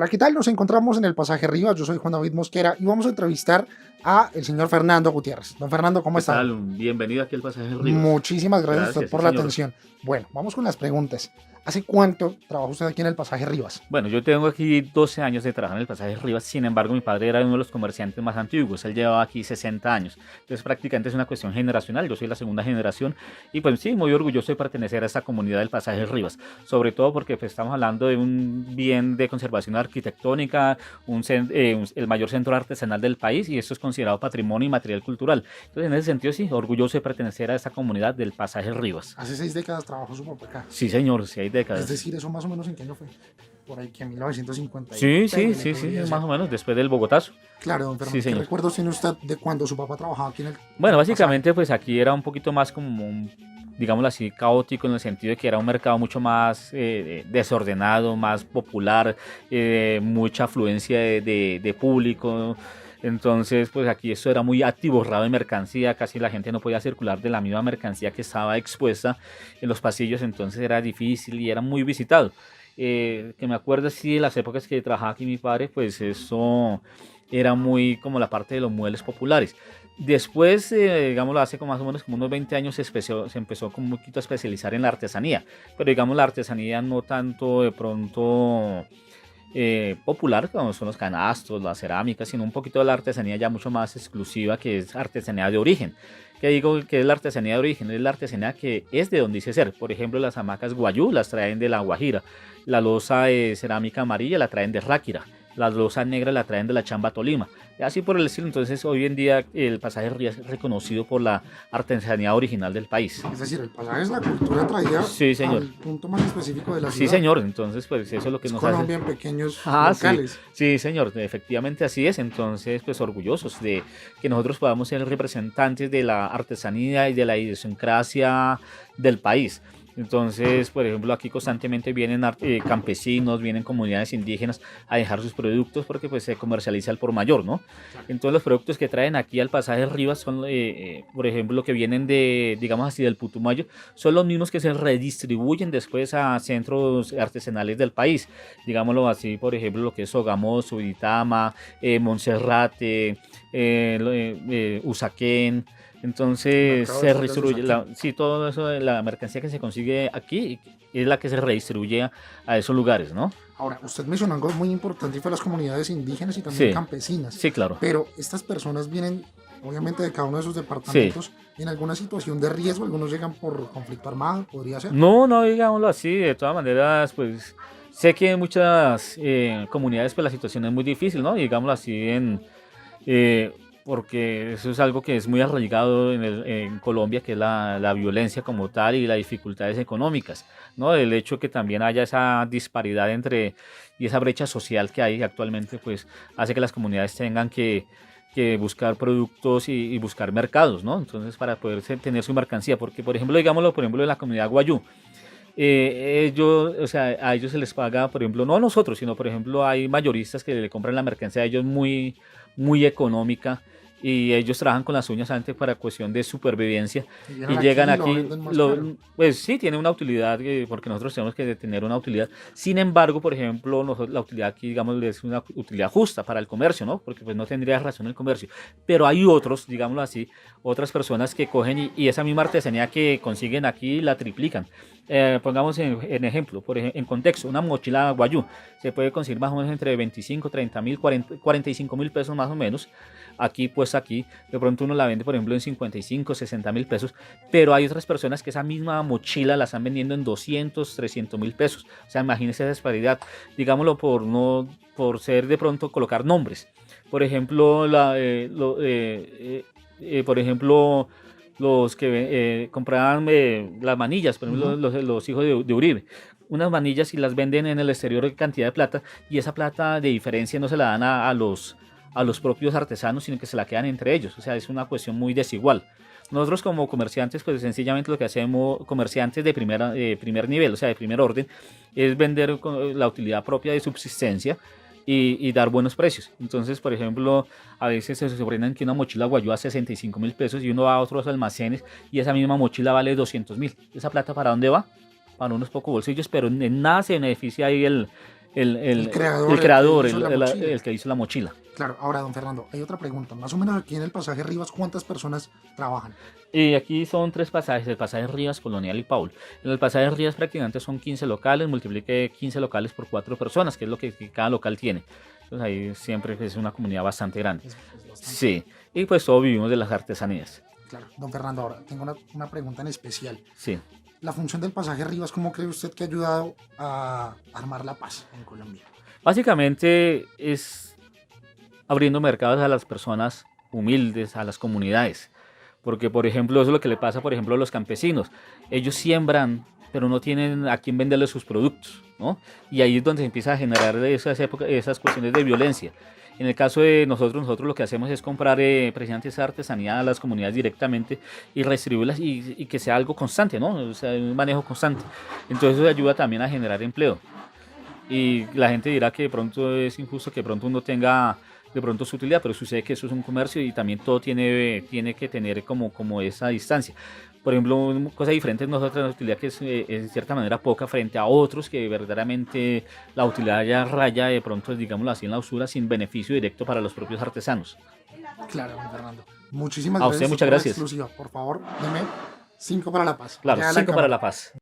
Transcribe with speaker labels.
Speaker 1: Hola, ¿qué tal? Nos encontramos en el pasaje Rivas. Yo soy Juan David Mosquera y vamos a entrevistar a el señor Fernando Gutiérrez. Don Fernando, ¿cómo
Speaker 2: ¿Qué
Speaker 1: está hoy?
Speaker 2: tal? Bienvenido aquí al Pasaje Rivas.
Speaker 1: Muchísimas gracias a usted
Speaker 2: Gracias, sí,
Speaker 1: por la
Speaker 2: señor.
Speaker 1: atención. Bueno, vamos con las preguntas. ¿Hace cuánto trabaja usted aquí en el pasaje Rivas?
Speaker 2: Bueno, yo tengo aquí 12 años de trabajar en el Pasaje Rivas, sin embargo, mi padre era uno de los comerciantes más antiguos, él llevaba aquí 60 años, entonces prácticamente es una cuestión generacional, yo soy la segunda generación y pues sí, muy orgulloso de pertenecer a esta comunidad del Pasaje Rivas, sobre todo porque pues, estamos hablando de un bien de conservación arquitectónica, el mayor centro artesanal del país y esto es considerado patrimonio y material cultural, entonces en ese sentido sí, orgulloso de pertenecer a esta comunidad del Pasaje Rivas.
Speaker 1: Hace 6 décadas trabajó su papá acá.
Speaker 2: Sí, señor, sí hay
Speaker 1: Es
Speaker 2: décadas.
Speaker 1: decir, eso más o menos en qué año fue. Por ahí que en 1950 y
Speaker 2: Sí, sí,
Speaker 1: pégale
Speaker 2: sí, sí,
Speaker 1: podría
Speaker 2: más
Speaker 1: ser.
Speaker 2: o menos, después del Bogotazo.
Speaker 1: Claro, don
Speaker 2: Sí,
Speaker 1: Fernando, ¿qué
Speaker 2: señor.
Speaker 1: recuerdos tiene usted de cuando su papá trabajaba aquí en
Speaker 2: Bueno,
Speaker 1: el pasaje?
Speaker 2: básicamente pues aquí era un poquito más como digámoslo así, caótico en el sentido de que era un mercado mucho más desordenado, más popular, mucha afluencia de público. Entonces, pues aquí esto era muy atiborrado de mercancía, casi la gente no podía circular de la misma mercancía que estaba expuesta en los pasillos, entonces era difícil y era muy visitado. Que me acuerdo así de las épocas que trabajaba aquí mi padre, pues eso era muy como la parte de los muebles populares. Después, digámoslo, hace como más o menos como unos 20 años se empezó como un poquito a especializar en la artesanía, pero digamos la artesanía no tanto de pronto popular, como son los canastos, las cerámicas, sino un poquito de la artesanía ya mucho más exclusiva, que es artesanía de origen. ¿Qué digo que es la artesanía de origen? Es la artesanía que es de donde dice ser. Por ejemplo, las hamacas guayú las traen de La Guajira, la loza de cerámica amarilla la traen de Ráquira, la loza negra la traen de la Chamba Tolima. Y así por el estilo, entonces hoy en día el pasaje Río es reconocido por la artesanía original del país.
Speaker 1: Es decir, el pasaje es la cultura traída
Speaker 2: Sí, señor.
Speaker 1: al punto más específico de la
Speaker 2: Sí,
Speaker 1: ciudad.
Speaker 2: señor. Entonces, pues eso es lo que
Speaker 1: Es
Speaker 2: nos hace.
Speaker 1: Colombia en pequeños
Speaker 2: Ah, sí,
Speaker 1: locales.
Speaker 2: sí, señor, efectivamente así es. Entonces, pues orgullosos de que nosotros podamos ser representantes de la artesanía y de la idiosincrasia del país. Entonces, por ejemplo, aquí constantemente vienen campesinos, vienen comunidades indígenas a dejar sus productos porque pues se comercializa al por mayor, ¿no? Entonces los productos que traen aquí al pasaje Rivas son, por ejemplo, que vienen de, digamos así, del Putumayo, son los mismos que se redistribuyen después a centros artesanales del país digámoslo así, por ejemplo, lo que es Sogamoso, Uitama, Monserrate, Usaquén.
Speaker 1: El
Speaker 2: Entonces
Speaker 1: mercado de
Speaker 2: se
Speaker 1: frutas de
Speaker 2: redistribuye,
Speaker 1: Usaquén.
Speaker 2: sí, todo eso de la mercancía que se consigue aquí es la que se redistribuye a esos lugares, ¿no?
Speaker 1: Ahora, usted mencionó algo muy importante y fue las comunidades indígenas y también
Speaker 2: Sí,
Speaker 1: campesinas.
Speaker 2: sí, claro.
Speaker 1: Pero estas personas vienen, obviamente, de cada uno de esos
Speaker 2: Sí.
Speaker 1: departamentos en alguna situación de riesgo. Algunos llegan por conflicto armado, podría ser.
Speaker 2: No, no, digámoslo así, de todas maneras, pues sé que en muchas comunidades pues la situación es muy difícil, ¿no? Digámoslo así, eh, porque eso es algo que es muy arraigado en Colombia, que es la violencia como tal y las dificultades económicas, ¿no? El hecho que también haya esa disparidad y esa brecha social que hay actualmente, pues hace que las comunidades tengan que buscar productos y buscar mercados, ¿no? Entonces, para poder tener su mercancía, porque, por ejemplo, digámoslo, por ejemplo, en la comunidad guayú, ellos, o sea, a ellos se les paga, por ejemplo, no a nosotros, sino, por ejemplo, hay mayoristas que le compran la mercancía a ellos muy económica y ellos trabajan con las uñas antes para cuestión de supervivencia
Speaker 1: Y
Speaker 2: y
Speaker 1: vienen aquí
Speaker 2: llegan
Speaker 1: y lo
Speaker 2: aquí,
Speaker 1: venden más caro.
Speaker 2: pues sí, tiene una utilidad porque nosotros tenemos que tener una utilidad. Sin embargo, por ejemplo, la utilidad aquí, digamos, es una utilidad justa para el comercio, ¿no? Porque pues no tendría razón el comercio. Pero hay otros, digámoslo así, otras personas que cogen y esa misma artesanía que consiguen aquí la triplican. Pongamos en ejemplo, en contexto, una mochila guayú se puede conseguir más o menos entre 25, 30 mil, 45 mil pesos más o menos. Aquí, pues aquí, de pronto uno la vende, por ejemplo, en 55, 60 mil pesos, pero hay otras personas que esa misma mochila la están vendiendo en 200, 300 mil pesos. O sea, imagínense esa disparidad, digámoslo por ser de pronto colocar nombres. Por ejemplo, por ejemplo, los que compraban las manillas, por ejemplo,
Speaker 1: Ujú.
Speaker 2: los hijos de Uribe, unas manillas y las venden en el exterior de cantidad de plata y esa plata de diferencia no se la dan a los propios artesanos, sino que se la quedan entre ellos. O sea, es una cuestión muy desigual. Nosotros como comerciantes, pues sencillamente lo que hacemos, comerciantes de primer nivel, o sea, de primer orden, es vender con la utilidad propia de subsistencia y dar buenos precios. Entonces, por ejemplo, a veces se sorprenden que una mochila guayú a 65 mil pesos y uno va a otros almacenes y esa misma mochila vale 200 mil. ¿Esa plata para dónde va? Para unos pocos bolsillos, pero en nada se beneficia ahí
Speaker 1: El creador,
Speaker 2: el creador,
Speaker 1: el que hizo la mochila.
Speaker 2: el que hizo la mochila.
Speaker 1: Claro, ahora, don Fernando, hay otra pregunta. Más o menos aquí en el pasaje Rivas, ¿cuántas personas trabajan?
Speaker 2: Y aquí son tres pasajes, el pasaje Rivas, Colonial y Paul. En el pasaje Rivas prácticamente son 15 locales, multiplique 15 locales por 4 personas, que es lo que cada local tiene. Entonces ahí siempre es una comunidad bastante grande.
Speaker 1: Es bastante.
Speaker 2: Sí, y pues todos vivimos de las artesanías.
Speaker 1: Claro, don Fernando, ahora tengo una pregunta en especial.
Speaker 2: Sí.
Speaker 1: La función del pasaje Rivas, ¿cómo cree usted que ha ayudado a armar la paz en Colombia?
Speaker 2: Básicamente es abriendo mercados a las personas humildes, a las comunidades. Porque, por ejemplo, eso es lo que le pasa, por ejemplo, a los campesinos. Ellos siembran, pero no tienen a quién venderle sus productos, ¿no? Y ahí es donde se empieza a generar esas cuestiones de violencia. En el caso de nosotros lo que hacemos es comprar precisamente esa artesanía a las comunidades directamente y redistribuirlas y que sea algo constante, ¿no? O sea, un manejo constante. Entonces eso ayuda también a generar empleo. Y la gente dirá que de pronto es injusto que de pronto uno tenga de pronto su utilidad, pero sucede que eso es un comercio y también todo tiene que tener como esa distancia. Por ejemplo, una cosa diferente es nosotros la utilidad que es de cierta manera poca frente a otros que verdaderamente la utilidad ya raya de pronto, digámoslo así, en la usura sin beneficio directo para los propios artesanos.
Speaker 1: Claro, don Fernando. Muchísimas
Speaker 2: A
Speaker 1: gracias
Speaker 2: usted muchas
Speaker 1: por la
Speaker 2: gracias.
Speaker 1: exclusiva. Por favor, deme 5 para la paz.
Speaker 2: Claro,
Speaker 1: Ya la
Speaker 2: 5 para
Speaker 1: cámara.
Speaker 2: la paz.